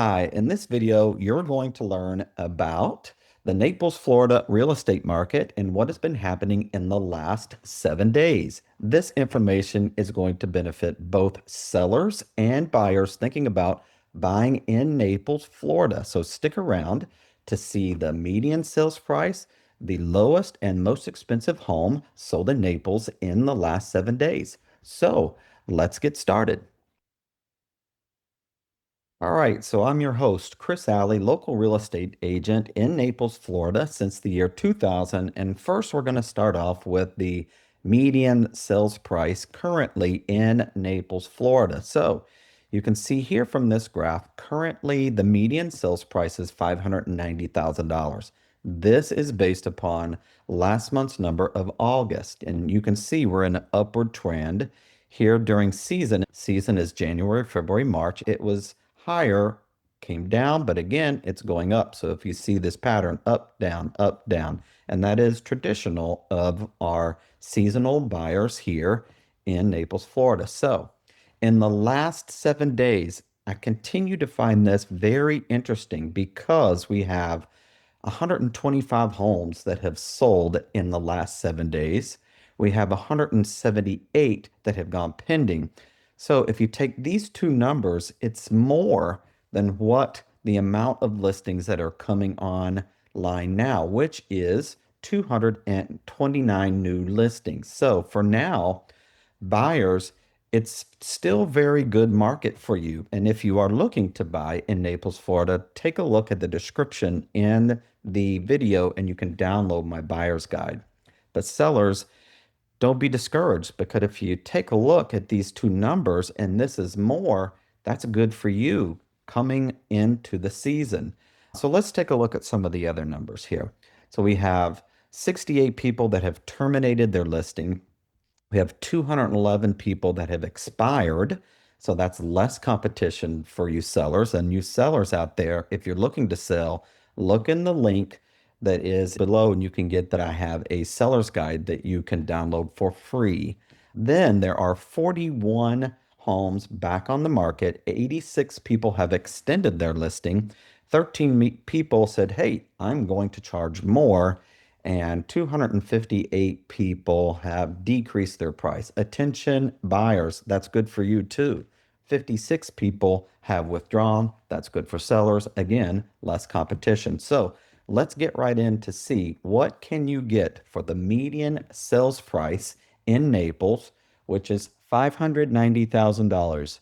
Hi, in this video, you're going to learn about the Naples, Florida real estate market and what has been happening in the last 7 days. This information is going to benefit both sellers and buyers thinking about buying in Naples, Florida. So stick around to see the median sales price, the lowest and most expensive home sold in Naples in the last 7 days. So let's get started. All right, so I'm your host, Chris Alley, local real estate agent in Naples, Florida since the year 2000. And first, we're going to start off with the median sales price currently in Naples, Florida. So you can see here from this graph, currently the median sales price is $590,000. This is based upon last month's number of August. And you can see we're in an upward trend here during season. Season is January, February, March. It was higher, came down, but again, it's going up. So if you see this pattern, up, down, and that is traditional of our seasonal buyers here in Naples, Florida. So in the last 7 days, I continue to find this very interesting because we have 125 homes that have sold in the last 7 days. We have 178 that have gone pending. So if you take these two numbers, it's more than what the amount of listings that are coming online now, which is 229 new listings. So for now, buyers, it's still very good market for you. And if you are looking to buy in Naples, Florida, take a look at the description in the video and you can download my buyer's guide. But sellers, don't be discouraged because if you take a look at these two numbers and this is more, that's good for you coming into the season. So let's take a look at some of the other numbers here. So we have 68 people that have terminated their listing. We have 211 people that have expired. So that's less competition for you sellers. And you sellers out there, if you're looking to sell, look in the link that is below and you can get that I have a seller's guide that you can download for free. Then there are 41 homes back on the market. 86 people have extended their listing. 13 people said, hey, I'm going to charge more, and 258 people have decreased their price. Attention buyers, that's good for you too. 56 people have withdrawn. That's good for sellers. Again, less competition. So let's get right in to see what can you get for the median sales price in Naples, which is $590,000.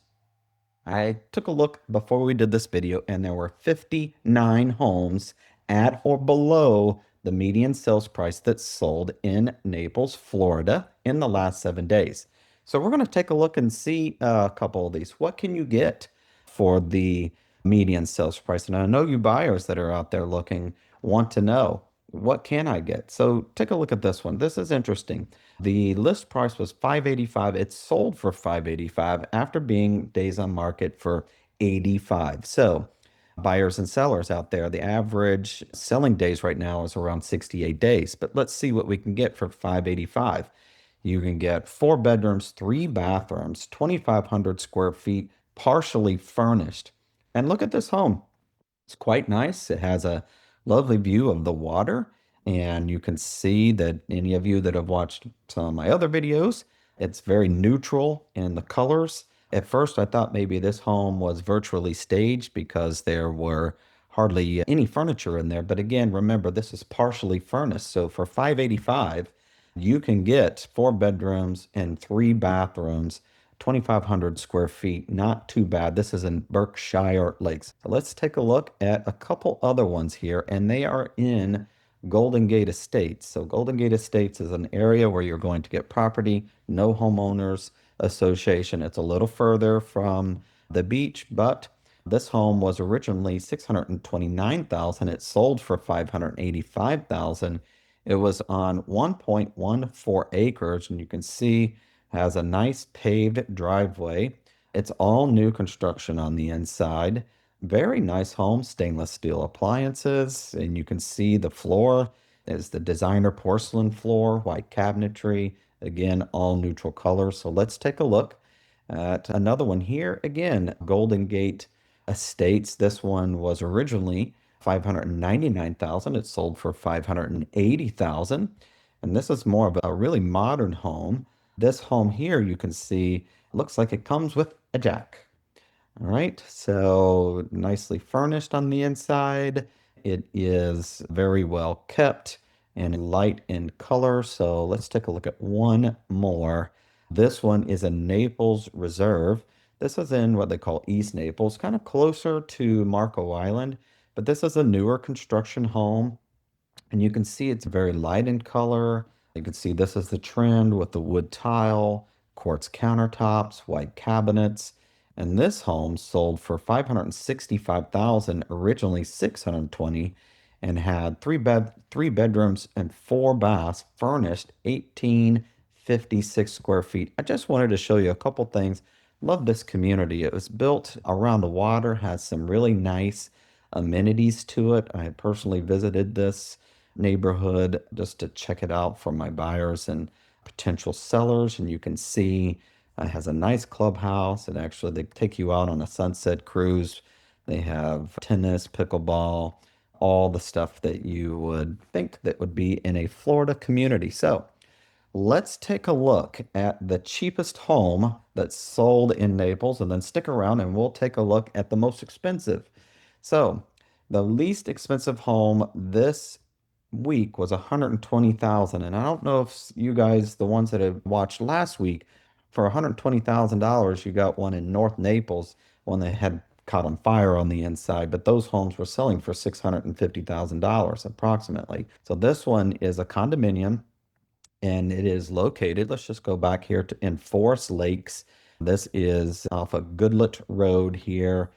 I took a look before we did this video, and there were 59 homes at or below the median sales price that sold in Naples, Florida in the last 7 days. So we're going to take a look and see a couple of these. What can you get for the median sales price? And I know you buyers that are out there looking want to know, what can I get? So take a look at this one. This is interesting. The list price was 585. It sold for 585 after being days on market for 85. So buyers and sellers out there, the average selling days right now is around 68 days. But let's see what we can get for 585. You can get 4 bedrooms, 3 bathrooms, 2,500 square feet, partially furnished. And look at this home. It's quite nice. It has a lovely view of the water, and you can see that any of you that have watched some of my other videos, it's very neutral in the colors. At first, I thought maybe this home was virtually staged because there were hardly any furniture in there. But again, remember, this is partially furnished. So for 585, you can get 4 bedrooms and 3 bathrooms, 2,500 square feet. Not too bad. This is in Berkshire Lakes. So let's take a look at a couple other ones here, and they are in Golden Gate Estates. So Golden Gate Estates is an area where you're going to get property, no homeowners association. It's a little further from the beach, but this home was originally 629,000. It sold for 585,000. It was on 1.14 acres, and you can see has a nice paved driveway. It's all new construction on the inside. Very nice home, stainless steel appliances, and you can see the floor is the designer porcelain floor, white cabinetry, again, all neutral colors. So let's take a look at another one here. Again, Golden Gate estates. This one was originally 599,000. It sold for 580,000. And this is more of a really modern home. This home here, you can see, looks like it comes with a jack. All right, so nicely furnished on the inside. It is very well kept and light in color. So let's take a look at one more. This one is a Naples Reserve. This is in what they call East Naples, kind of closer to Marco Island, but this is a newer construction home. And you can see it's very light in color. You can see this is the trend with the wood tile, quartz countertops, white cabinets. And this home sold for 565,000, originally 620, and had three bedrooms and four baths, furnished 1856 square feet. I just wanted to show you a couple things. Love this community. It was built around the water, has some really nice amenities to it. I personally visited this neighborhood just to check it out for my buyers and potential sellers. And you can see it has a nice clubhouse. And actually, they take you out on a sunset cruise. They have tennis, pickleball, all the stuff that you would think that would be in a Florida community. So let's take a look at the cheapest home that's sold in Naples, and then stick around and we'll take a look at the most expensive. So the least expensive home this week was 120,000. And I don't know if you guys, the ones that have watched last week, for $120,000, you got one in North Naples, one that had caught on fire on the inside, but those homes were selling for $650,000 approximately. So this one is a condominium and it is located, let's just go back here to in Forest Lakes. This is off a Goodlet Road here,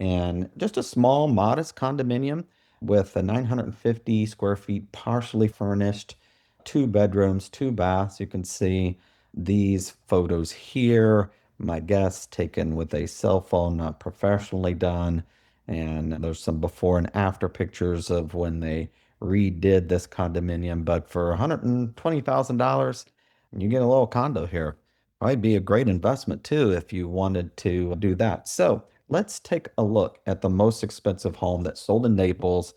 and just a small, modest condominium with a 950 square feet, partially furnished, two bedrooms, two baths. You can see these photos here. My guests taken with a cell phone, not professionally done. And there's some before and after pictures of when they redid this condominium. But for $120,000, you get a little condo here. Probably be a great investment too if you wanted to do that. So let's take a look at the most expensive home that sold in Naples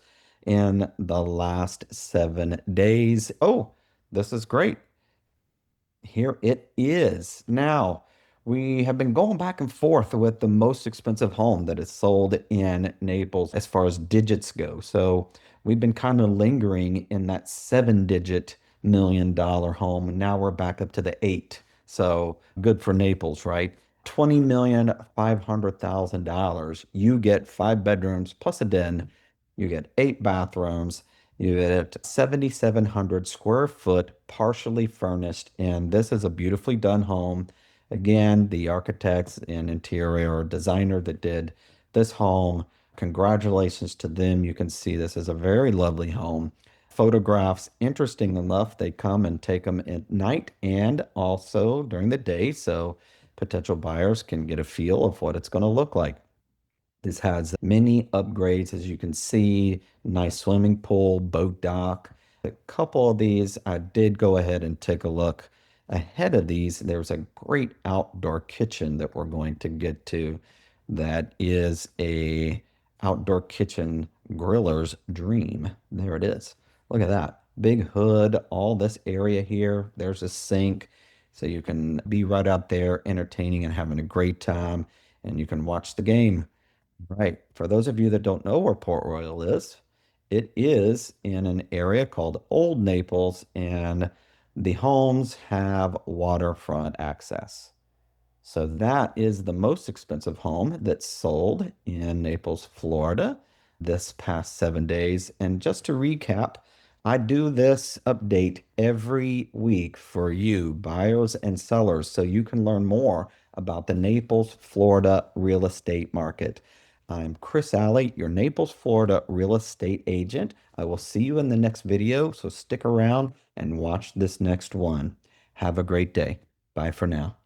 in the last 7 days. Oh, this is great. Here it is. Now, we have been going back and forth with the most expensive home that is sold in Naples as far as digits go. So we've been kind of lingering in that seven-digit million-dollar home. And now we're back up to the eight. So good for Naples, right? $20,500,000. You get five bedrooms plus a den. You get eight bathrooms. You get 7,700 square foot, partially furnished, and this is a beautifully done home. Again, the architects and interior designer that did this home, congratulations to them. You can see this is a very lovely home. Photographs, interesting enough, they come and take them at night and also during the day, so potential buyers can get a feel of what it's going to look like. This has many upgrades, as you can see, nice swimming pool, boat dock. A couple of these, I did go ahead and take a look. Ahead of these, there's a great outdoor kitchen that we're going to get to. That is a outdoor kitchen griller's dream. There it is. Look at that. Big hood, all this area here. There's a sink. So you can be right out there entertaining and having a great time, and you can watch the game. Right. For those of you that don't know where Port Royal is, it is in an area called Old Naples, and the homes have waterfront access. So that is the most expensive home that's sold in Naples, Florida this past 7 days. And just to recap, I do this update every week for you, buyers and sellers, so you can learn more about the Naples, Florida real estate market. I'm Chris Alley, your Naples, Florida real estate agent. I will see you in the next video, so stick around and watch this next one. Have a great day. Bye for now.